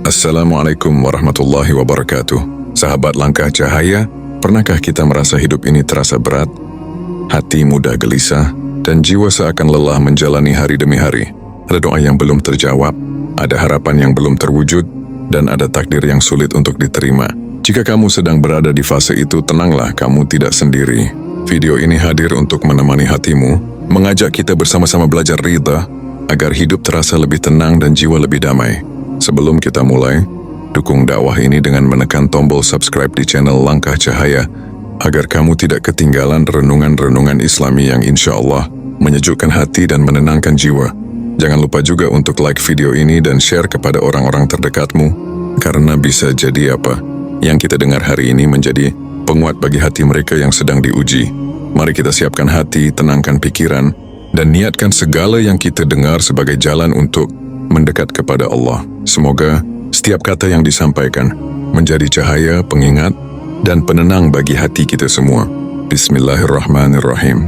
Assalamualaikum warahmatullahi wabarakatuh. Sahabat Langkah Cahaya, pernahkah kita merasa hidup ini terasa berat? Hati mudah gelisah, dan jiwa seakan lelah menjalani hari demi hari. Ada doa yang belum terjawab, ada harapan yang belum terwujud, dan ada takdir yang sulit untuk diterima. Jika kamu sedang berada di fase itu, tenanglah, kamu tidak sendiri. Video ini hadir untuk menemani hatimu, mengajak kita bersama-sama belajar ridha, agar hidup terasa lebih tenang dan jiwa lebih damai. Sebelum kita mulai, dukung dakwah ini dengan menekan tombol subscribe di channel Langkah Cahaya, agar kamu tidak ketinggalan renungan-renungan Islami yang insya Allah menyejukkan hati dan menenangkan jiwa. Jangan lupa juga untuk like video ini dan share kepada orang-orang terdekatmu, karena bisa jadi apa yang kita dengar hari ini menjadi penguat bagi hati mereka yang sedang diuji. Mari kita siapkan hati, tenangkan pikiran, dan niatkan segala yang kita dengar sebagai jalan untuk mendekat kepada Allah. Semoga setiap kata yang disampaikan menjadi cahaya, pengingat, dan penenang bagi hati kita semua. Bismillahirrahmanirrahim.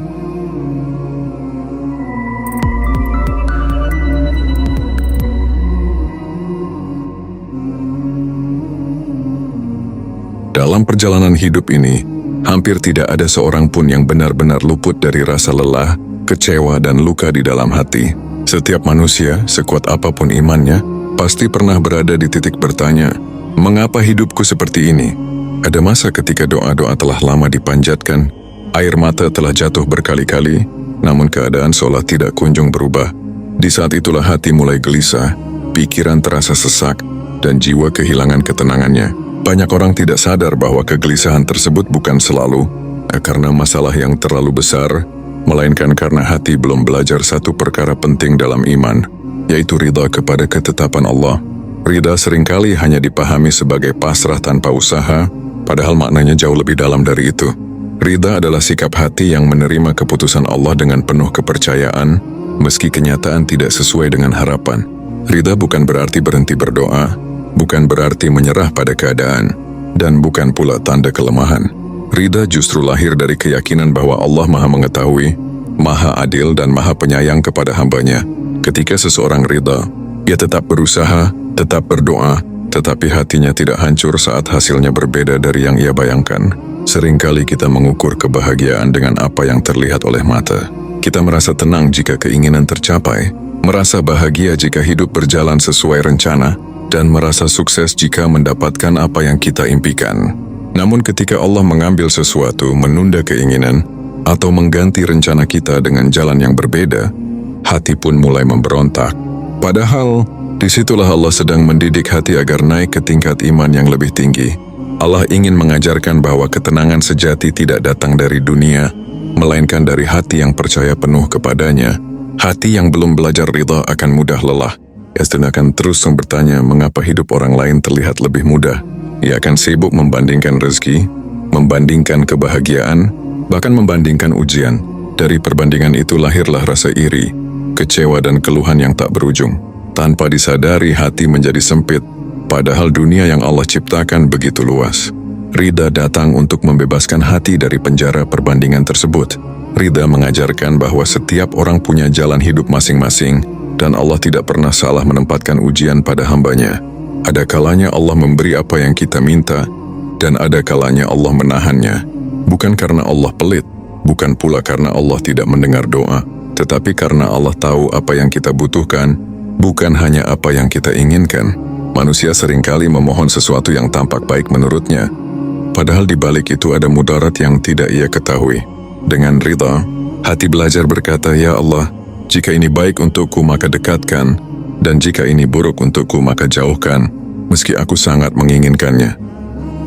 Dalam perjalanan hidup ini, hampir tidak ada seorang pun yang benar-benar luput dari rasa lelah, kecewa, dan luka di dalam hati. Setiap manusia, sekuat apapun imannya, pasti pernah berada di titik bertanya, mengapa hidupku seperti ini? Ada masa ketika doa-doa telah lama dipanjatkan, air mata telah jatuh berkali-kali, namun keadaan seolah tidak kunjung berubah. Di saat itulah hati mulai gelisah, pikiran terasa sesak, dan jiwa kehilangan ketenangannya. Banyak orang tidak sadar bahwa kegelisahan tersebut bukan selalu karena masalah yang terlalu besar, melainkan karena hati belum belajar satu perkara penting dalam iman, yaitu ridha kepada ketetapan Allah. Ridha seringkali hanya dipahami sebagai pasrah tanpa usaha, padahal maknanya jauh lebih dalam dari itu. Ridha adalah sikap hati yang menerima keputusan Allah dengan penuh kepercayaan, meski kenyataan tidak sesuai dengan harapan. Ridha bukan berarti berhenti berdoa, bukan berarti menyerah pada keadaan, dan bukan pula tanda kelemahan. Ridha justru lahir dari keyakinan bahwa Allah Maha Mengetahui, Maha Adil, dan Maha Penyayang kepada hambanya. Ketika seseorang ridha, ia tetap berusaha, tetap berdoa, tetapi hatinya tidak hancur saat hasilnya berbeda dari yang ia bayangkan. Seringkali kita mengukur kebahagiaan dengan apa yang terlihat oleh mata. Kita merasa tenang jika keinginan tercapai, merasa bahagia jika hidup berjalan sesuai rencana, dan merasa sukses jika mendapatkan apa yang kita impikan. Namun ketika Allah mengambil sesuatu, menunda keinginan, atau mengganti rencana kita dengan jalan yang berbeda, hati pun mulai memberontak. Padahal, disitulah Allah sedang mendidik hati agar naik ke tingkat iman yang lebih tinggi. Allah ingin mengajarkan bahwa ketenangan sejati tidak datang dari dunia, melainkan dari hati yang percaya penuh kepadanya. Hati yang belum belajar ridha akan mudah lelah. Ia akan terus bertanya mengapa hidup orang lain terlihat lebih mudah. Ia akan sibuk membandingkan rezeki, membandingkan kebahagiaan, bahkan membandingkan ujian. Dari perbandingan itu lahirlah rasa iri, kecewa, dan keluhan yang tak berujung. Tanpa disadari hati menjadi sempit, padahal dunia yang Allah ciptakan begitu luas. Ridha datang untuk membebaskan hati dari penjara perbandingan tersebut. Ridha mengajarkan bahwa setiap orang punya jalan hidup masing-masing, dan Allah tidak pernah salah menempatkan ujian pada hambanya. Ada kalanya Allah memberi apa yang kita minta, dan ada kalanya Allah menahannya. Bukan karena Allah pelit, bukan pula karena Allah tidak mendengar doa, tetapi karena Allah tahu apa yang kita butuhkan, bukan hanya apa yang kita inginkan. Manusia seringkali memohon sesuatu yang tampak baik menurutnya, padahal di balik itu ada mudarat yang tidak ia ketahui. Dengan ridha, hati belajar berkata, "Ya Allah, jika ini baik untukku maka dekatkan, dan jika ini buruk untukku maka jauhkan, meski aku sangat menginginkannya."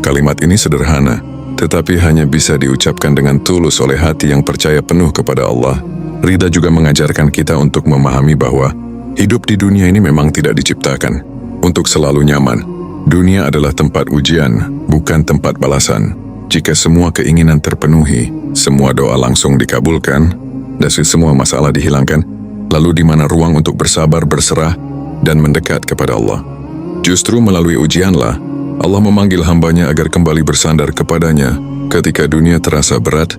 Kalimat ini sederhana, tetapi hanya bisa diucapkan dengan tulus oleh hati yang percaya penuh kepada Allah. Ridha juga mengajarkan kita untuk memahami bahwa hidup di dunia ini memang tidak diciptakan untuk selalu nyaman. Dunia adalah tempat ujian, bukan tempat balasan. Jika semua keinginan terpenuhi, semua doa langsung dikabulkan, dan semua masalah dihilangkan, lalu di mana ruang untuk bersabar, berserah, dan mendekat kepada Allah? Justru melalui ujianlah Allah memanggil hambanya agar kembali bersandar kepadanya. Ketika dunia terasa berat,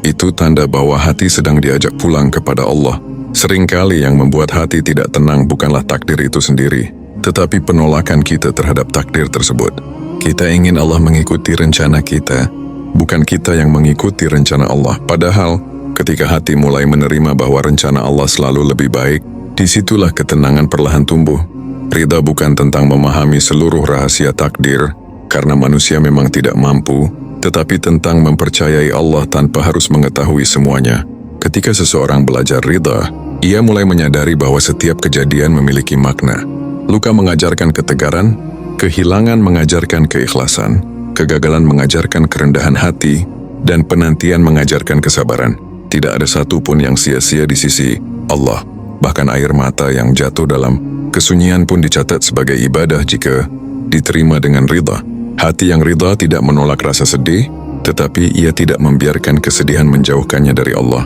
itu tanda bahwa hati sedang diajak pulang kepada Allah. Seringkali yang membuat hati tidak tenang bukanlah takdir itu sendiri, tetapi penolakan kita terhadap takdir tersebut. Kita ingin Allah mengikuti rencana kita, bukan kita yang mengikuti rencana Allah. Padahal, ketika hati mulai menerima bahwa rencana Allah selalu lebih baik, disitulah ketenangan perlahan tumbuh. Ridha bukan tentang memahami seluruh rahasia takdir, karena manusia memang tidak mampu, tetapi tentang mempercayai Allah tanpa harus mengetahui semuanya. Ketika seseorang belajar ridha, ia mulai menyadari bahwa setiap kejadian memiliki makna. Luka mengajarkan ketegaran, kehilangan mengajarkan keikhlasan, kegagalan mengajarkan kerendahan hati, dan penantian mengajarkan kesabaran. Tidak ada satupun yang sia-sia di sisi Allah. Bahkan air mata yang jatuh dalam kesunyian pun dicatat sebagai ibadah jika diterima dengan ridha. Hati yang ridha tidak menolak rasa sedih, tetapi ia tidak membiarkan kesedihan menjauhkannya dari Allah.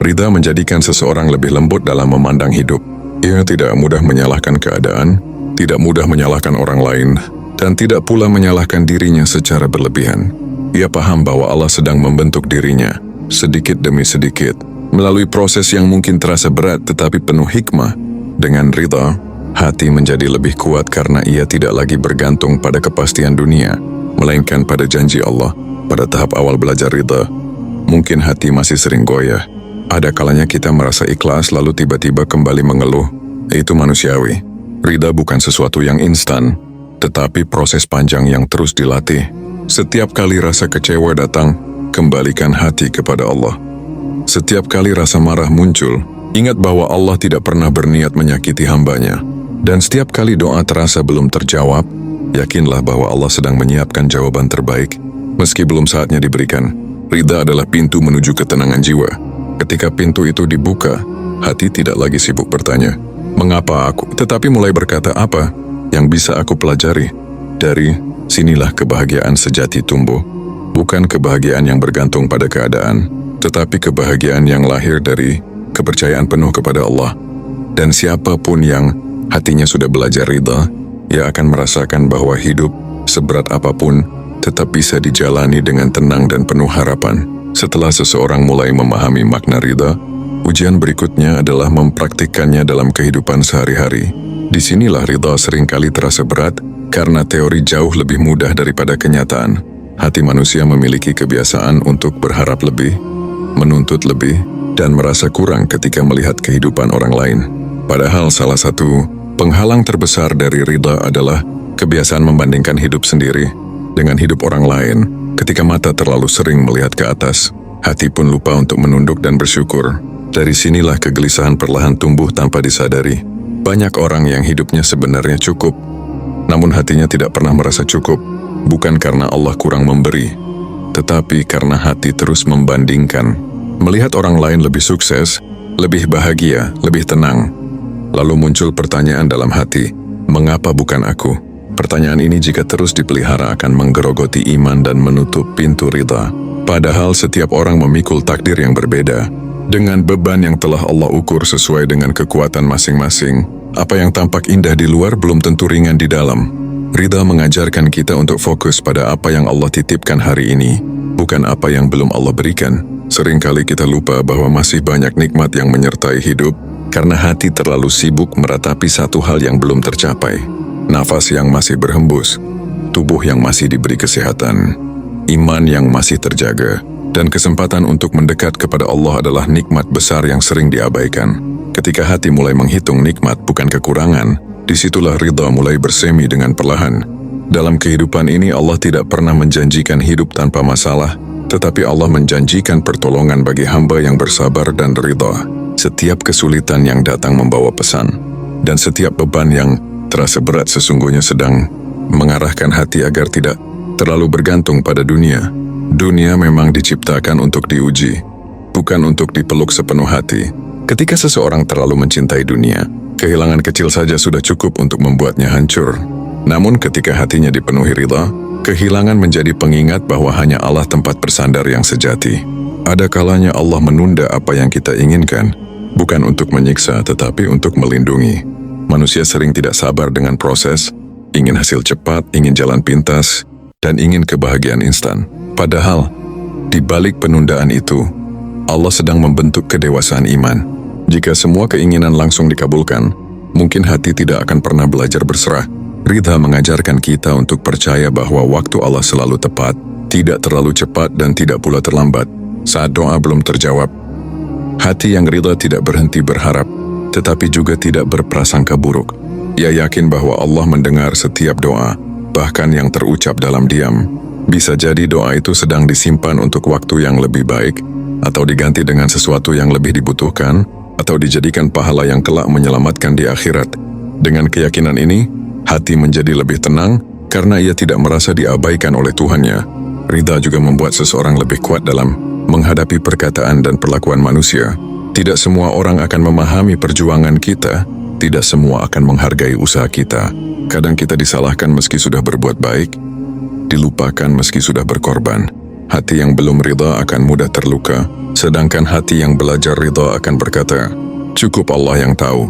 Ridha menjadikan seseorang lebih lembut dalam memandang hidup. Ia tidak mudah menyalahkan keadaan, tidak mudah menyalahkan orang lain, dan tidak pula menyalahkan dirinya secara berlebihan. Ia paham bahwa Allah sedang membentuk dirinya, sedikit demi sedikit, melalui proses yang mungkin terasa berat tetapi penuh hikmah. Dengan ridha, hati menjadi lebih kuat karena ia tidak lagi bergantung pada kepastian dunia, melainkan pada janji Allah. Pada tahap awal belajar ridha, mungkin hati masih sering goyah. Ada kalanya kita merasa ikhlas lalu tiba-tiba kembali mengeluh. Itu manusiawi. Ridha bukan sesuatu yang instan, tetapi proses panjang yang terus dilatih. Setiap kali rasa kecewa datang, kembalikan hati kepada Allah. Setiap kali rasa marah muncul, ingat bahwa Allah tidak pernah berniat menyakiti hambanya. Dan setiap kali doa terasa belum terjawab, yakinlah bahwa Allah sedang menyiapkan jawaban terbaik, meski belum saatnya diberikan. Ridha adalah pintu menuju ketenangan jiwa. Ketika pintu itu dibuka, hati tidak lagi sibuk bertanya, "Mengapa aku?" Tetapi mulai berkata, "Apa yang bisa aku pelajari?" Dari sinilah kebahagiaan sejati tumbuh. Bukan kebahagiaan yang bergantung pada keadaan, tetapi kebahagiaan yang lahir dari kepercayaan penuh kepada Allah. Dan siapapun yang hatinya sudah belajar ridha, ia akan merasakan bahwa hidup seberat apapun tetap bisa dijalani dengan tenang dan penuh harapan. Setelah seseorang mulai memahami makna ridha, ujian berikutnya adalah mempraktikkannya dalam kehidupan sehari-hari. Disinilah ridha seringkali terasa berat karena teori jauh lebih mudah daripada kenyataan. Hati manusia memiliki kebiasaan untuk berharap lebih, menuntut lebih, dan merasa kurang ketika melihat kehidupan orang lain. Padahal salah satu penghalang terbesar dari ridha adalah kebiasaan membandingkan hidup sendiri dengan hidup orang lain. Ketika mata terlalu sering melihat ke atas, hati pun lupa untuk menunduk dan bersyukur. Dari sinilah kegelisahan perlahan tumbuh tanpa disadari. Banyak orang yang hidupnya sebenarnya cukup, namun hatinya tidak pernah merasa cukup. Bukan karena Allah kurang memberi, tetapi karena hati terus membandingkan. Melihat orang lain lebih sukses, lebih bahagia, lebih tenang. Lalu muncul pertanyaan dalam hati, "Mengapa bukan aku?" Pertanyaan ini jika terus dipelihara akan menggerogoti iman dan menutup pintu ridha. Padahal setiap orang memikul takdir yang berbeda, dengan beban yang telah Allah ukur sesuai dengan kekuatan masing-masing. Apa yang tampak indah di luar belum tentu ringan di dalam. Ridha mengajarkan kita untuk fokus pada apa yang Allah titipkan hari ini, bukan apa yang belum Allah berikan. Seringkali kita lupa bahwa masih banyak nikmat yang menyertai hidup, karena hati terlalu sibuk meratapi satu hal yang belum tercapai. Nafas yang masih berhembus, tubuh yang masih diberi kesehatan, iman yang masih terjaga, dan kesempatan untuk mendekat kepada Allah adalah nikmat besar yang sering diabaikan. Ketika hati mulai menghitung nikmat bukan kekurangan, disitulah ridha mulai bersemi dengan perlahan. Dalam kehidupan ini Allah tidak pernah menjanjikan hidup tanpa masalah, tetapi Allah menjanjikan pertolongan bagi hamba yang bersabar dan ridha. Setiap kesulitan yang datang membawa pesan, dan setiap beban yang terasa berat sesungguhnya sedang mengarahkan hati agar tidak terlalu bergantung pada dunia. Dunia memang diciptakan untuk diuji, bukan untuk dipeluk sepenuh hati. Ketika seseorang terlalu mencintai dunia, kehilangan kecil saja sudah cukup untuk membuatnya hancur. Namun ketika hatinya dipenuhi ridha, kehilangan menjadi pengingat bahwa hanya Allah tempat bersandar yang sejati. Ada kalanya Allah menunda apa yang kita inginkan, bukan untuk menyiksa tetapi untuk melindungi. Manusia sering tidak sabar dengan proses, ingin hasil cepat, ingin jalan pintas, dan ingin kebahagiaan instan. Padahal, di balik penundaan itu, Allah sedang membentuk kedewasaan iman. Jika semua keinginan langsung dikabulkan, mungkin hati tidak akan pernah belajar berserah. Ridha mengajarkan kita untuk percaya bahwa waktu Allah selalu tepat, tidak terlalu cepat dan tidak pula terlambat saat doa belum terjawab. Hati yang ridha tidak berhenti berharap, tetapi juga tidak berprasangka buruk. Ia yakin bahwa Allah mendengar setiap doa, bahkan yang terucap dalam diam. Bisa jadi doa itu sedang disimpan untuk waktu yang lebih baik, atau diganti dengan sesuatu yang lebih dibutuhkan, atau dijadikan pahala yang kelak menyelamatkan di akhirat. Dengan keyakinan ini, hati menjadi lebih tenang karena ia tidak merasa diabaikan oleh Tuhannya. Ridha juga membuat seseorang lebih kuat dalam menghadapi perkataan dan perlakuan manusia. Tidak semua orang akan memahami perjuangan kita, tidak semua akan menghargai usaha kita. Kadang kita disalahkan meski sudah berbuat baik, dilupakan meski sudah berkorban. Hati yang belum ridha akan mudah terluka, sedangkan hati yang belajar ridha akan berkata, "Cukup Allah yang tahu."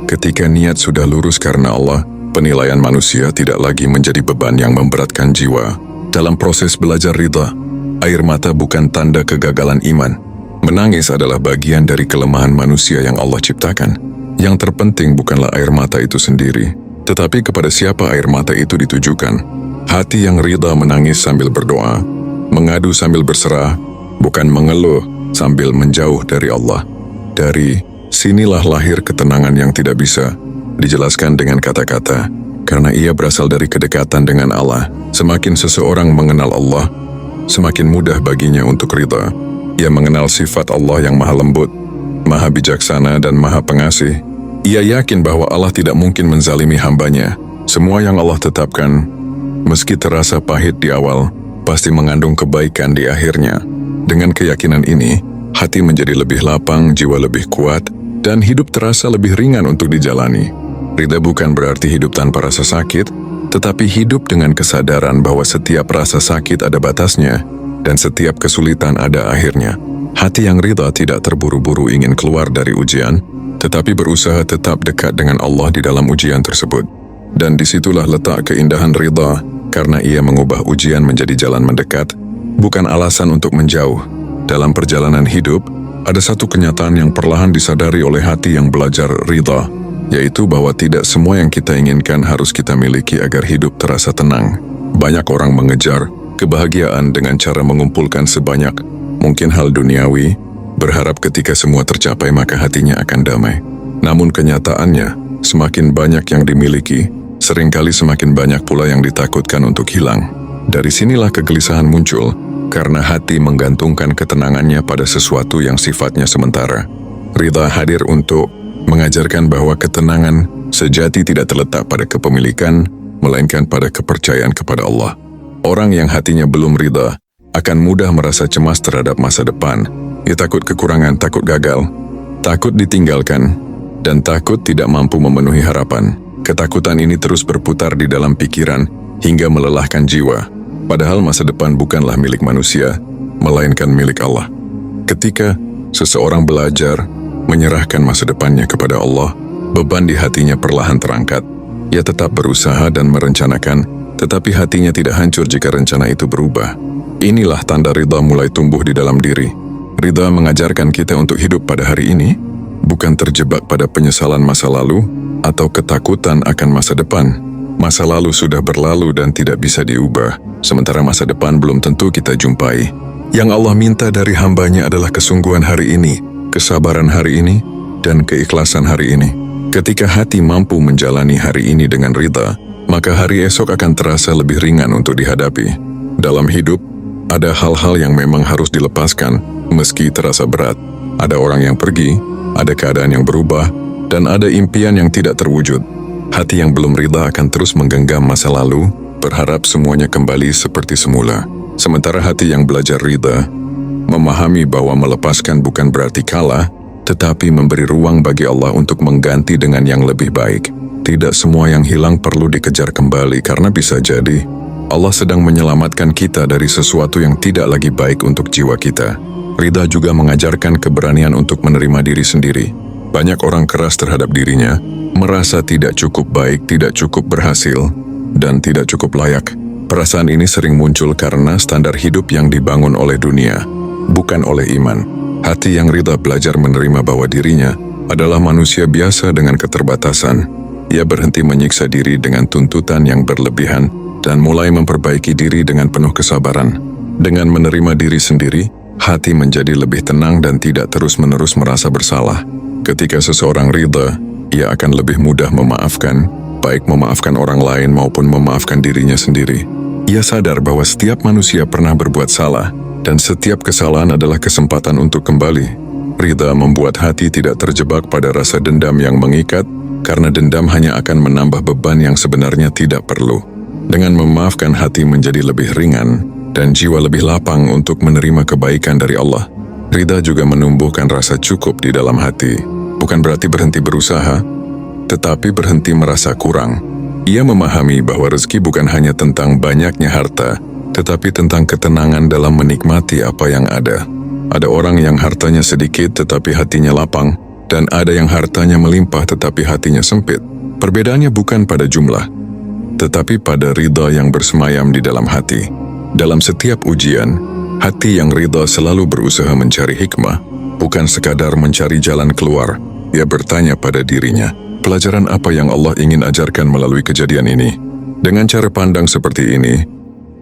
Ketika niat sudah lurus karena Allah, penilaian manusia tidak lagi menjadi beban yang memberatkan jiwa. Dalam proses belajar ridha, air mata bukan tanda kegagalan iman. Menangis adalah bagian dari kelemahan manusia yang Allah ciptakan. Yang terpenting bukanlah air mata itu sendiri, tetapi kepada siapa air mata itu ditujukan. Hati yang ridha menangis sambil berdoa, mengadu sambil berserah, bukan mengeluh sambil menjauh dari Allah. Dari sinilah lahir ketenangan yang tidak bisa dijelaskan dengan kata-kata, karena ia berasal dari kedekatan dengan Allah. Semakin seseorang mengenal Allah, semakin mudah baginya untuk ridha. Ia mengenal sifat Allah yang maha lembut, maha bijaksana dan maha pengasih. Ia yakin bahwa Allah tidak mungkin menzalimi hambanya. Semua yang Allah tetapkan, meski terasa pahit di awal, pasti mengandung kebaikan di akhirnya. Dengan keyakinan ini, hati menjadi lebih lapang, jiwa lebih kuat, dan hidup terasa lebih ringan untuk dijalani. Ridha bukan berarti hidup tanpa rasa sakit, tetapi hidup dengan kesadaran bahwa setiap rasa sakit ada batasnya, dan setiap kesulitan ada akhirnya. Hati yang ridha tidak terburu-buru ingin keluar dari ujian, tetapi berusaha tetap dekat dengan Allah di dalam ujian tersebut. Dan disitulah letak keindahan ridha, karena ia mengubah ujian menjadi jalan mendekat, bukan alasan untuk menjauh. Dalam perjalanan hidup, ada satu kenyataan yang perlahan disadari oleh hati yang belajar ridha, yaitu bahwa tidak semua yang kita inginkan harus kita miliki agar hidup terasa tenang. Banyak orang mengejar kebahagiaan dengan cara mengumpulkan sebanyak mungkin hal duniawi, berharap ketika semua tercapai maka hatinya akan damai. Namun kenyataannya, semakin banyak yang dimiliki, seringkali semakin banyak pula yang ditakutkan untuk hilang. Dari sinilah kegelisahan muncul, karena hati menggantungkan ketenangannya pada sesuatu yang sifatnya sementara. Ridha hadir untuk mengajarkan bahwa ketenangan sejati tidak terletak pada kepemilikan, melainkan pada kepercayaan kepada Allah. Orang yang hatinya belum ridha akan mudah merasa cemas terhadap masa depan. Ia takut kekurangan, takut gagal, takut ditinggalkan, dan takut tidak mampu memenuhi harapan. Ketakutan ini terus berputar di dalam pikiran hingga melelahkan jiwa. Padahal masa depan bukanlah milik manusia, melainkan milik Allah. Ketika seseorang belajar menyerahkan masa depannya kepada Allah, beban di hatinya perlahan terangkat. Ia tetap berusaha dan merencanakan, tetapi hatinya tidak hancur jika rencana itu berubah. Inilah tanda ridha mulai tumbuh di dalam diri. Ridha mengajarkan kita untuk hidup pada hari ini, bukan terjebak pada penyesalan masa lalu atau ketakutan akan masa depan. Masa lalu sudah berlalu dan tidak bisa diubah, sementara masa depan belum tentu kita jumpai. Yang Allah minta dari hambanya adalah kesungguhan hari ini, kesabaran hari ini, dan keikhlasan hari ini. Ketika hati mampu menjalani hari ini dengan ridha, maka hari esok akan terasa lebih ringan untuk dihadapi. Dalam hidup, ada hal-hal yang memang harus dilepaskan, meski terasa berat. Ada orang yang pergi, ada keadaan yang berubah, dan ada impian yang tidak terwujud. Hati yang belum ridha akan terus menggenggam masa lalu, berharap semuanya kembali seperti semula. Sementara hati yang belajar ridha, memahami bahwa melepaskan bukan berarti kalah, tetapi memberi ruang bagi Allah untuk mengganti dengan yang lebih baik. Tidak semua yang hilang perlu dikejar kembali, karena bisa jadi Allah sedang menyelamatkan kita dari sesuatu yang tidak lagi baik untuk jiwa kita. Ridha juga mengajarkan keberanian untuk menerima diri sendiri. Banyak orang keras terhadap dirinya, merasa tidak cukup baik, tidak cukup berhasil, dan tidak cukup layak. Perasaan ini sering muncul karena standar hidup yang dibangun oleh dunia, bukan oleh iman. Hati yang ridha belajar menerima bahwa dirinya adalah manusia biasa dengan keterbatasan. Ia berhenti menyiksa diri dengan tuntutan yang berlebihan dan mulai memperbaiki diri dengan penuh kesabaran. Dengan menerima diri sendiri, hati menjadi lebih tenang dan tidak terus-menerus merasa bersalah. Ketika seseorang ridha, ia akan lebih mudah memaafkan, baik memaafkan orang lain maupun memaafkan dirinya sendiri. Ia sadar bahwa setiap manusia pernah berbuat salah, dan setiap kesalahan adalah kesempatan untuk kembali. Ridha membuat hati tidak terjebak pada rasa dendam yang mengikat, karena dendam hanya akan menambah beban yang sebenarnya tidak perlu. Dengan memaafkan, hati menjadi lebih ringan, dan jiwa lebih lapang untuk menerima kebaikan dari Allah. Ridha juga menumbuhkan rasa cukup di dalam hati. Bukan berarti berhenti berusaha, tetapi berhenti merasa kurang. Ia memahami bahwa rezeki bukan hanya tentang banyaknya harta, tetapi tentang ketenangan dalam menikmati apa yang ada. Ada orang yang hartanya sedikit tetapi hatinya lapang, dan ada yang hartanya melimpah tetapi hatinya sempit. Perbedaannya bukan pada jumlah, tetapi pada ridha yang bersemayam di dalam hati. Dalam setiap ujian, hati yang ridha selalu berusaha mencari hikmah, bukan sekadar mencari jalan keluar. Ia bertanya pada dirinya, pelajaran apa yang Allah ingin ajarkan melalui kejadian ini? Dengan cara pandang seperti ini,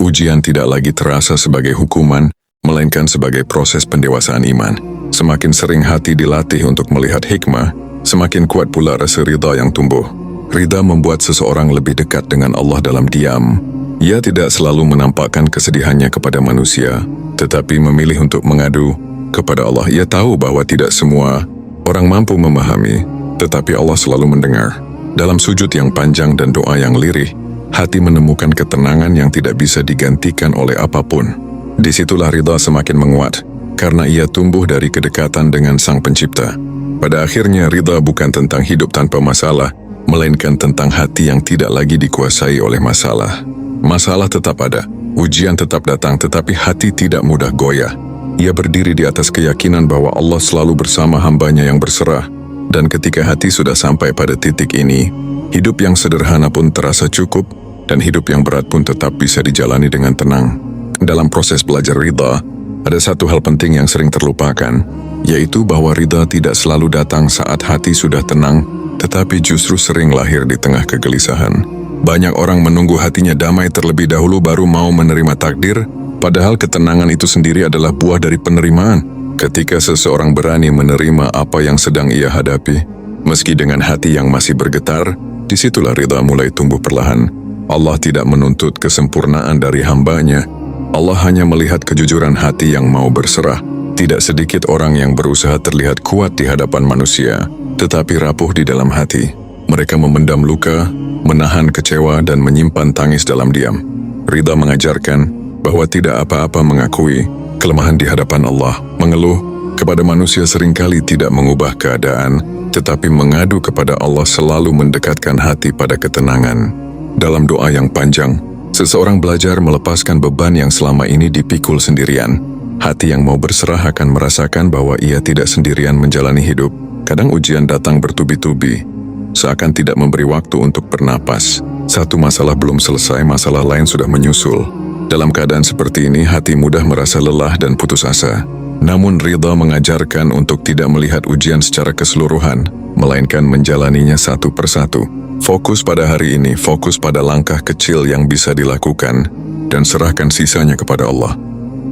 ujian tidak lagi terasa sebagai hukuman, melainkan sebagai proses pendewasaan iman. Semakin sering hati dilatih untuk melihat hikmah, semakin kuat pula rasa ridha yang tumbuh. Ridha membuat seseorang lebih dekat dengan Allah dalam diam. Ia tidak selalu menampakkan kesedihannya kepada manusia, tetapi memilih untuk mengadu kepada Allah. Ia tahu bahwa tidak semua orang mampu memahami, tetapi Allah selalu mendengar. Dalam sujud yang panjang dan doa yang lirih, hati menemukan ketenangan yang tidak bisa digantikan oleh apapun. Disitulah ridha semakin menguat, karena ia tumbuh dari kedekatan dengan Sang Pencipta. Pada akhirnya, ridha bukan tentang hidup tanpa masalah, melainkan tentang hati yang tidak lagi dikuasai oleh masalah. Masalah tetap ada, ujian tetap datang, tetapi hati tidak mudah goyah. Ia berdiri di atas keyakinan bahwa Allah selalu bersama hambanya yang berserah. Dan ketika hati sudah sampai pada titik ini, hidup yang sederhana pun terasa cukup, dan hidup yang berat pun tetap bisa dijalani dengan tenang. Dalam proses belajar ridha, ada satu hal penting yang sering terlupakan, yaitu bahwa ridha tidak selalu datang saat hati sudah tenang, tetapi justru sering lahir di tengah kegelisahan. Banyak orang menunggu hatinya damai terlebih dahulu baru mau menerima takdir, padahal ketenangan itu sendiri adalah buah dari penerimaan. Ketika seseorang berani menerima apa yang sedang ia hadapi, meski dengan hati yang masih bergetar, disitulah ridha mulai tumbuh perlahan. Allah tidak menuntut kesempurnaan dari hambanya. Allah hanya melihat kejujuran hati yang mau berserah. Tidak sedikit orang yang berusaha terlihat kuat di hadapan manusia, tetapi rapuh di dalam hati. Mereka memendam luka, menahan kecewa, dan menyimpan tangis dalam diam. Ridha mengajarkan bahwa tidak apa-apa mengakui kelemahan di hadapan Allah. Mengeluh kepada manusia seringkali tidak mengubah keadaan, tetapi mengadu kepada Allah selalu mendekatkan hati pada ketenangan. Dalam doa yang panjang, seseorang belajar melepaskan beban yang selama ini dipikul sendirian. Hati yang mau berserah akan merasakan bahwa ia tidak sendirian menjalani hidup. Kadang ujian datang bertubi-tubi, seakan tidak memberi waktu untuk bernapas. Satu masalah belum selesai, masalah lain sudah menyusul. Dalam keadaan seperti ini, hati mudah merasa lelah dan putus asa. Namun ridha mengajarkan untuk tidak melihat ujian secara keseluruhan, melainkan menjalaninya satu persatu. Fokus pada hari ini, fokus pada langkah kecil yang bisa dilakukan, dan serahkan sisanya kepada Allah.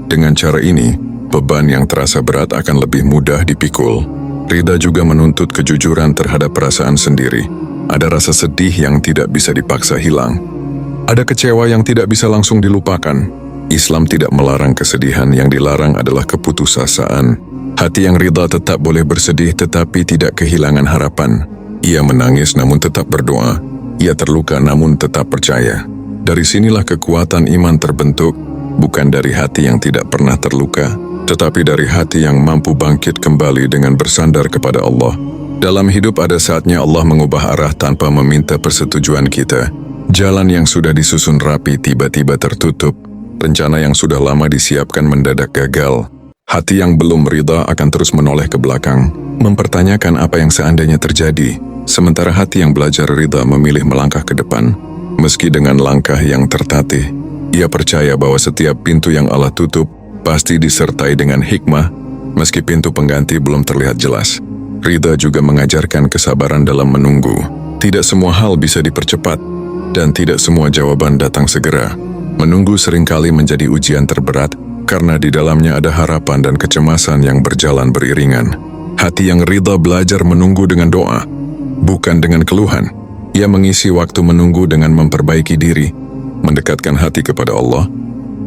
Dengan cara ini, beban yang terasa berat akan lebih mudah dipikul. Ridha juga menuntut kejujuran terhadap perasaan sendiri. Ada rasa sedih yang tidak bisa dipaksa hilang. Ada kecewa yang tidak bisa langsung dilupakan. Islam tidak melarang kesedihan, yang dilarang adalah keputusasaan. Hati yang ridha tetap boleh bersedih tetapi tidak kehilangan harapan. Ia menangis namun tetap berdoa. Ia terluka namun tetap percaya. Dari sinilah kekuatan iman terbentuk, bukan dari hati yang tidak pernah terluka, tetapi dari hati yang mampu bangkit kembali dengan bersandar kepada Allah. Dalam hidup ada saatnya Allah mengubah arah tanpa meminta persetujuan kita. Jalan yang sudah disusun rapi tiba-tiba tertutup. Rencana yang sudah lama disiapkan mendadak gagal. Hati yang belum ridha akan terus menoleh ke belakang, mempertanyakan apa yang seandainya terjadi. Sementara hati yang belajar ridha memilih melangkah ke depan. Meski dengan langkah yang tertatih, ia percaya bahwa setiap pintu yang Allah tutup pasti disertai dengan hikmah, meski pintu pengganti belum terlihat jelas. Ridha juga mengajarkan kesabaran dalam menunggu. Tidak semua hal bisa dipercepat, dan tidak semua jawaban datang segera. Menunggu seringkali menjadi ujian terberat, karena di dalamnya ada harapan dan kecemasan yang berjalan beriringan. Hati yang ridha belajar menunggu dengan doa, bukan dengan keluhan. Ia mengisi waktu menunggu dengan memperbaiki diri, mendekatkan hati kepada Allah,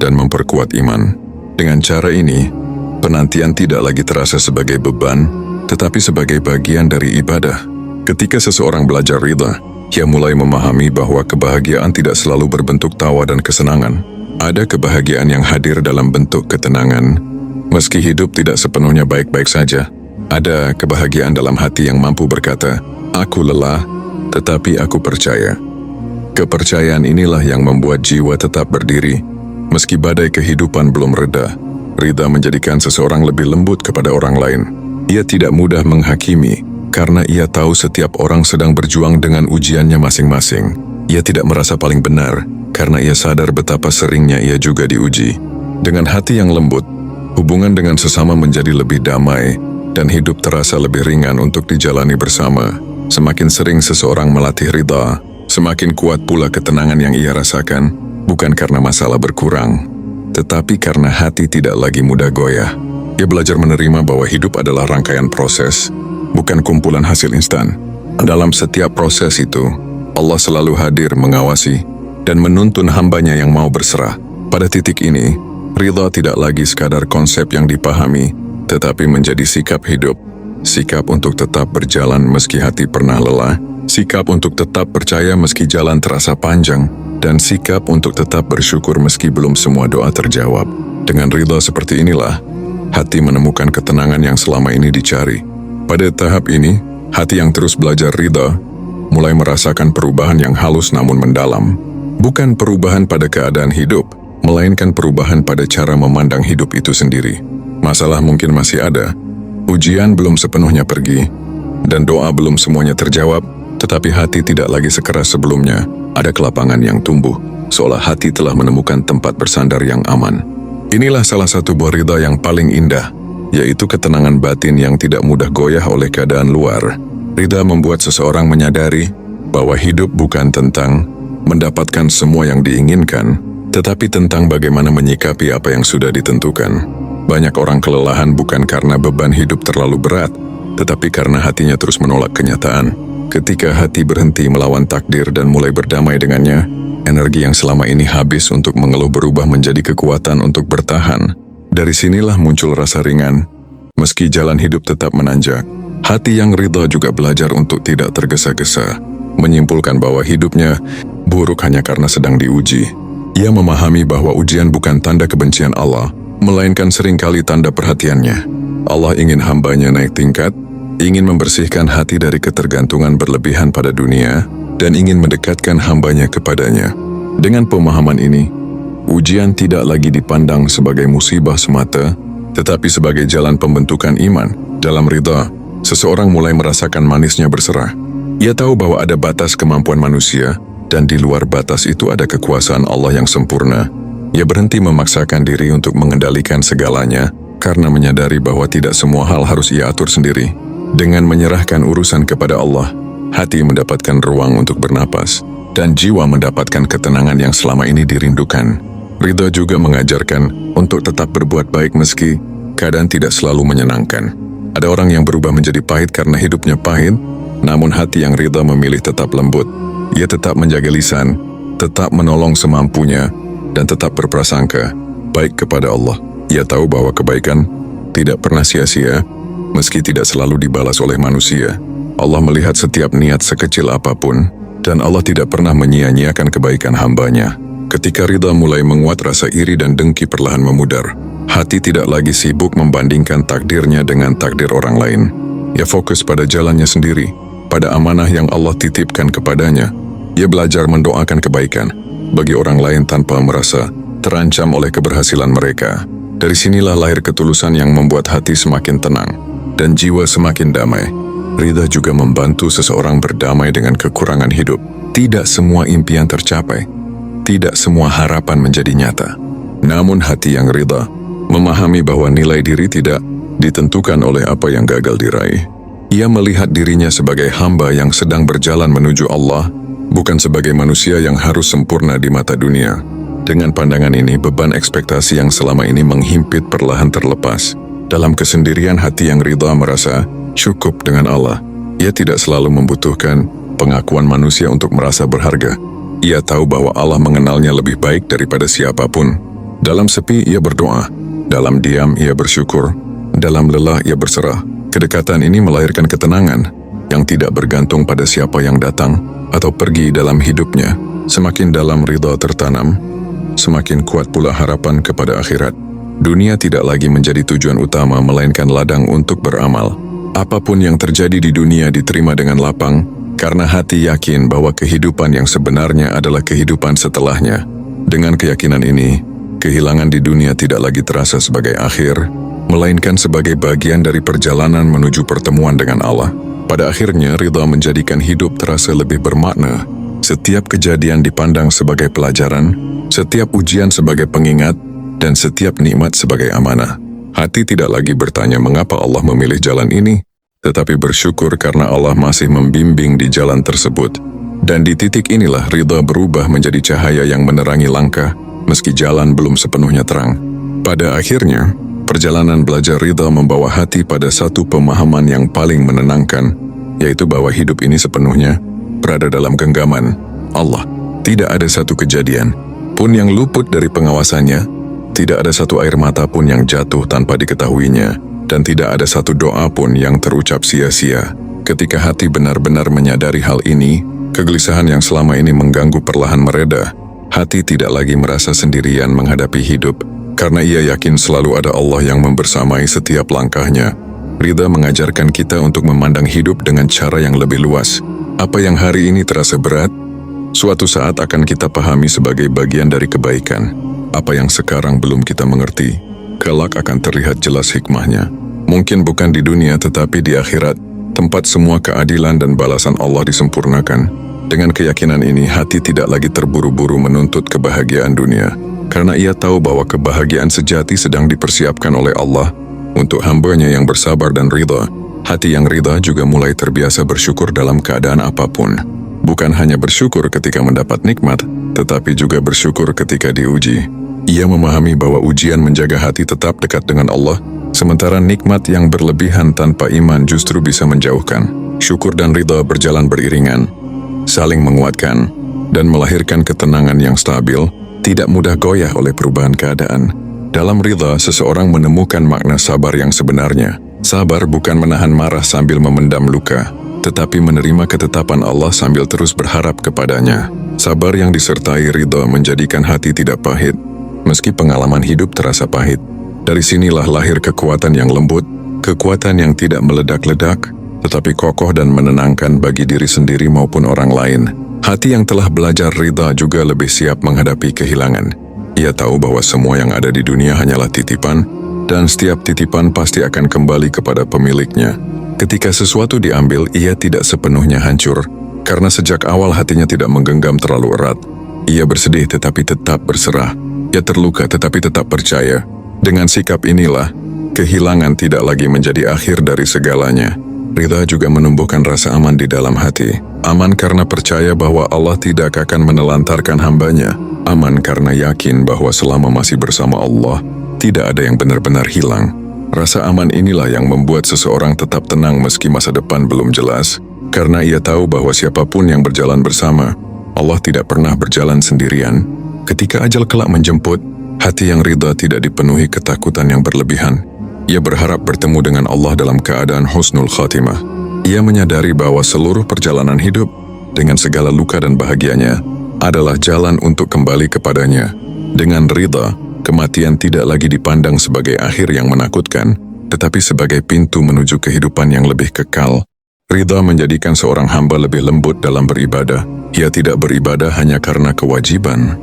dan memperkuat iman. Dengan cara ini, penantian tidak lagi terasa sebagai beban, tetapi sebagai bagian dari ibadah. Ketika seseorang belajar ridha, ia mulai memahami bahwa kebahagiaan tidak selalu berbentuk tawa dan kesenangan. Ada kebahagiaan yang hadir dalam bentuk ketenangan. Meski hidup tidak sepenuhnya baik-baik saja, ada kebahagiaan dalam hati yang mampu berkata, "Aku lelah, tetapi aku percaya." Kepercayaan inilah yang membuat jiwa tetap berdiri, meski badai kehidupan belum reda. Ridha menjadikan seseorang lebih lembut kepada orang lain. Ia tidak mudah menghakimi, karena ia tahu setiap orang sedang berjuang dengan ujiannya masing-masing. Ia tidak merasa paling benar, karena ia sadar betapa seringnya ia juga diuji. Dengan hati yang lembut, hubungan dengan sesama menjadi lebih damai, dan hidup terasa lebih ringan untuk dijalani bersama. Semakin sering seseorang melatih ridha, semakin kuat pula ketenangan yang ia rasakan, bukan karena masalah berkurang, tetapi karena hati tidak lagi mudah goyah. Ia belajar menerima bahwa hidup adalah rangkaian proses, bukan kumpulan hasil instan. Dalam setiap proses itu, Allah selalu hadir mengawasi dan menuntun hambanya yang mau berserah. Pada titik ini, ridha tidak lagi sekadar konsep yang dipahami, tetapi menjadi sikap hidup. Sikap untuk tetap berjalan meski hati pernah lelah, sikap untuk tetap percaya meski jalan terasa panjang, dan sikap untuk tetap bersyukur meski belum semua doa terjawab. Dengan ridha seperti inilah, hati menemukan ketenangan yang selama ini dicari. Pada tahap ini, hati yang terus belajar ridha mulai merasakan perubahan yang halus namun mendalam. Bukan perubahan pada keadaan hidup, melainkan perubahan pada cara memandang hidup itu sendiri. Masalah mungkin masih ada, ujian belum sepenuhnya pergi, dan doa belum semuanya terjawab, tetapi hati tidak lagi sekeras sebelumnya. Ada kelapangan yang tumbuh, seolah hati telah menemukan tempat bersandar yang aman. Inilah salah satu buah ridha yang paling indah, yaitu ketenangan batin yang tidak mudah goyah oleh keadaan luar. Ridha membuat seseorang menyadari bahwa hidup bukan tentang mendapatkan semua yang diinginkan, tetapi tentang bagaimana menyikapi apa yang sudah ditentukan. Banyak orang kelelahan bukan karena beban hidup terlalu berat, tetapi karena hatinya terus menolak kenyataan. Ketika hati berhenti melawan takdir dan mulai berdamai dengannya, energi yang selama ini habis untuk mengeluh berubah menjadi kekuatan untuk bertahan. Dari sinilah muncul rasa ringan, meski jalan hidup tetap menanjak. Hati yang ridha juga belajar untuk tidak tergesa-gesa, menyimpulkan bahwa hidupnya buruk hanya karena sedang diuji. Ia memahami bahwa ujian bukan tanda kebencian Allah, melainkan seringkali tanda perhatiannya. Allah ingin hambanya naik tingkat, ingin membersihkan hati dari ketergantungan berlebihan pada dunia, dan ingin mendekatkan hambanya kepadanya. Dengan pemahaman ini, ujian tidak lagi dipandang sebagai musibah semata, tetapi sebagai jalan pembentukan iman. Dalam ridha, seseorang mulai merasakan manisnya berserah. Ia tahu bahwa ada batas kemampuan manusia, dan di luar batas itu ada kekuasaan Allah yang sempurna. Ia berhenti memaksakan diri untuk mengendalikan segalanya, karena menyadari bahwa tidak semua hal harus ia atur sendiri. Dengan menyerahkan urusan kepada Allah, hati mendapatkan ruang untuk bernapas, dan jiwa mendapatkan ketenangan yang selama ini dirindukan. Ridha juga mengajarkan untuk tetap berbuat baik meski keadaan tidak selalu menyenangkan. Ada orang yang berubah menjadi pahit karena hidupnya pahit, namun hati yang ridha memilih tetap lembut. Ia tetap menjaga lisan, tetap menolong semampunya, dan tetap berprasangka baik kepada Allah. Ia tahu bahwa kebaikan tidak pernah sia-sia, meski tidak selalu dibalas oleh manusia. Allah melihat setiap niat sekecil apapun, dan Allah tidak pernah menyia-nyiakan kebaikan hambanya. Ketika ridha mulai menguat, rasa iri dan dengki perlahan memudar. Hati tidak lagi sibuk membandingkan takdirnya dengan takdir orang lain. Ia fokus pada jalannya sendiri, pada amanah yang Allah titipkan kepadanya. Ia belajar mendoakan kebaikan bagi orang lain tanpa merasa terancam oleh keberhasilan mereka. Dari sinilah lahir ketulusan yang membuat hati semakin tenang dan jiwa semakin damai. Ridha juga membantu seseorang berdamai dengan kekurangan hidup. Tidak semua impian tercapai, tidak semua harapan menjadi nyata. Namun hati yang ridha memahami bahwa nilai diri tidak ditentukan oleh apa yang gagal diraih, Ia melihat dirinya sebagai hamba yang sedang berjalan menuju Allah, bukan sebagai manusia yang harus sempurna di mata dunia. Dengan pandangan ini, beban ekspektasi yang selama ini menghimpit perlahan terlepas. Dalam kesendirian hati yang ridha merasa cukup dengan Allah. Ia tidak selalu membutuhkan pengakuan manusia untuk merasa berharga. Ia tahu bahwa Allah mengenalnya lebih baik daripada siapapun. Dalam sepi ia berdoa, dalam diam ia bersyukur, dalam lelah ia berserah. Kedekatan ini melahirkan ketenangan yang tidak bergantung pada siapa yang datang atau pergi dalam hidupnya. Semakin dalam ridha tertanam, semakin kuat pula harapan kepada akhirat. Dunia tidak lagi menjadi tujuan utama, melainkan ladang untuk beramal. Apapun yang terjadi di dunia diterima dengan lapang, karena hati yakin bahwa kehidupan yang sebenarnya adalah kehidupan setelahnya. Dengan keyakinan ini, kehilangan di dunia tidak lagi terasa sebagai akhir, melainkan sebagai bagian dari perjalanan menuju pertemuan dengan Allah. Pada akhirnya, ridha menjadikan hidup terasa lebih bermakna. Setiap kejadian dipandang sebagai pelajaran, setiap ujian sebagai pengingat, dan setiap nikmat sebagai amanah. Hati tidak lagi bertanya mengapa Allah memilih jalan ini, tetapi bersyukur karena Allah masih membimbing di jalan tersebut. Dan di titik inilah ridha berubah menjadi cahaya yang menerangi langkah, meski jalan belum sepenuhnya terang. Pada akhirnya, perjalanan belajar ridha membawa hati pada satu pemahaman yang paling menenangkan, yaitu bahwa hidup ini sepenuhnya berada dalam genggaman Allah. Tidak ada satu kejadian pun yang luput dari pengawasannya, tidak ada satu air mata pun yang jatuh tanpa diketahuinya, dan tidak ada satu doa pun yang terucap sia-sia. Ketika hati benar-benar menyadari hal ini, kegelisahan yang selama ini mengganggu perlahan mereda. Hati tidak lagi merasa sendirian menghadapi hidup, karena ia yakin selalu ada Allah yang membersamai setiap langkahnya. Ridha mengajarkan kita untuk memandang hidup dengan cara yang lebih luas. Apa yang hari ini terasa berat, suatu saat akan kita pahami sebagai bagian dari kebaikan. Apa yang sekarang belum kita mengerti, kelak akan terlihat jelas hikmahnya. Mungkin bukan di dunia tetapi di akhirat, tempat semua keadilan dan balasan Allah disempurnakan. Dengan keyakinan ini, hati tidak lagi terburu-buru menuntut kebahagiaan dunia, karena ia tahu bahwa kebahagiaan sejati sedang dipersiapkan oleh Allah untuk hambanya yang bersabar dan ridha. Hati yang ridha juga mulai terbiasa bersyukur dalam keadaan apapun. Bukan hanya bersyukur ketika mendapat nikmat, tetapi juga bersyukur ketika diuji. Ia memahami bahwa ujian menjaga hati tetap dekat dengan Allah, sementara nikmat yang berlebihan tanpa iman justru bisa menjauhkan. Syukur dan ridha berjalan beriringan, saling menguatkan, dan melahirkan ketenangan yang stabil, tidak mudah goyah oleh perubahan keadaan. Dalam ridha, seseorang menemukan makna sabar yang sebenarnya. Sabar bukan menahan marah sambil memendam luka, tetapi menerima ketetapan Allah sambil terus berharap kepadanya. Sabar yang disertai ridha menjadikan hati tidak pahit, meski pengalaman hidup terasa pahit. Dari sinilah lahir kekuatan yang lembut, kekuatan yang tidak meledak-ledak, tetapi kokoh dan menenangkan bagi diri sendiri maupun orang lain. Hati yang telah belajar ridha juga lebih siap menghadapi kehilangan. Ia tahu bahwa semua yang ada di dunia hanyalah titipan, dan setiap titipan pasti akan kembali kepada pemiliknya. Ketika sesuatu diambil, ia tidak sepenuhnya hancur, karena sejak awal hatinya tidak menggenggam terlalu erat. Ia bersedih tetapi tetap berserah. Ia terluka tetapi tetap percaya. Dengan sikap inilah, kehilangan tidak lagi menjadi akhir dari segalanya. Ridha juga menumbuhkan rasa aman di dalam hati. Aman karena percaya bahwa Allah tidak akan menelantarkan hambanya. Aman karena yakin bahwa selama masih bersama Allah, tidak ada yang benar-benar hilang. Rasa aman inilah yang membuat seseorang tetap tenang meski masa depan belum jelas, karena ia tahu bahwa siapapun yang berjalan bersama, Allah tidak pernah berjalan sendirian. Ketika ajal kelak menjemput, hati yang ridha tidak dipenuhi ketakutan yang berlebihan. Ia berharap bertemu dengan Allah dalam keadaan husnul khatimah. Ia menyadari bahwa seluruh perjalanan hidup, dengan segala luka dan bahagianya, adalah jalan untuk kembali kepadanya. Dengan ridha, kematian tidak lagi dipandang sebagai akhir yang menakutkan, tetapi sebagai pintu menuju kehidupan yang lebih kekal. Ridha menjadikan seorang hamba lebih lembut dalam beribadah. Ia tidak beribadah hanya karena kewajiban,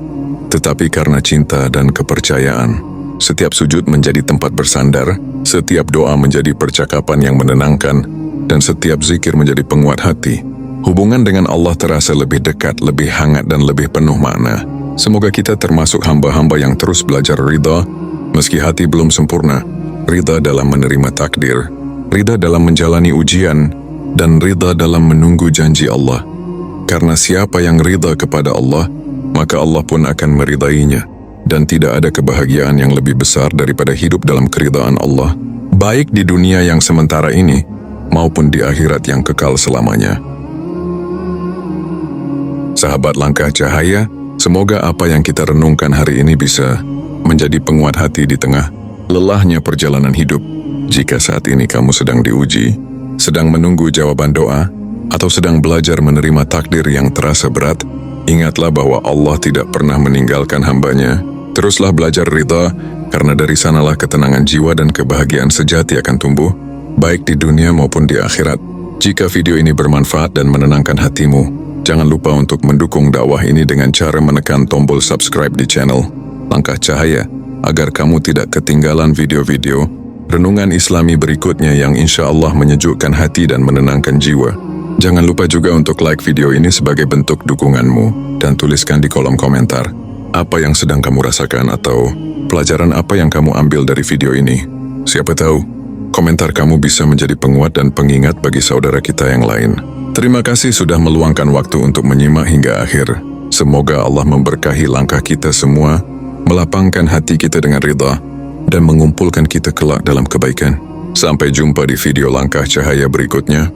tetapi karena cinta dan kepercayaan. Setiap sujud menjadi tempat bersandar, setiap doa menjadi percakapan yang menenangkan, dan setiap zikir menjadi penguat hati. Hubungan dengan Allah terasa lebih dekat, lebih hangat, dan lebih penuh makna. Semoga kita termasuk hamba-hamba yang terus belajar ridha, meski hati belum sempurna. Ridha dalam menerima takdir, ridha dalam menjalani ujian, dan ridha dalam menunggu janji Allah. Karena siapa yang ridha kepada Allah, maka Allah pun akan meridainya. Dan tidak ada kebahagiaan yang lebih besar daripada hidup dalam keridhaan Allah, baik di dunia yang sementara ini, maupun di akhirat yang kekal selamanya. Sahabat Langkah Cahaya, semoga apa yang kita renungkan hari ini bisa menjadi penguat hati di tengah lelahnya perjalanan hidup. Jika saat ini kamu sedang diuji, sedang menunggu jawaban doa, atau sedang belajar menerima takdir yang terasa berat, ingatlah bahwa Allah tidak pernah meninggalkan hambanya. Teruslah belajar ridha, karena dari sanalah ketenangan jiwa dan kebahagiaan sejati akan tumbuh, baik di dunia maupun di akhirat. Jika video ini bermanfaat dan menenangkan hatimu, jangan lupa untuk mendukung dakwah ini dengan cara menekan tombol subscribe di channel Langkah Cahaya, agar kamu tidak ketinggalan video-video renungan Islami berikutnya yang insya Allah menyejukkan hati dan menenangkan jiwa. Jangan lupa juga untuk like video ini sebagai bentuk dukunganmu, dan tuliskan di kolom komentar apa yang sedang kamu rasakan atau pelajaran apa yang kamu ambil dari video ini. Siapa tahu, komentar kamu bisa menjadi penguat dan pengingat bagi saudara kita yang lain. Terima kasih sudah meluangkan waktu untuk menyimak hingga akhir. Semoga Allah memberkahi langkah kita semua, melapangkan hati kita dengan ridha, dan mengumpulkan kita kelak dalam kebaikan. Sampai jumpa di video Langkah Cahaya berikutnya.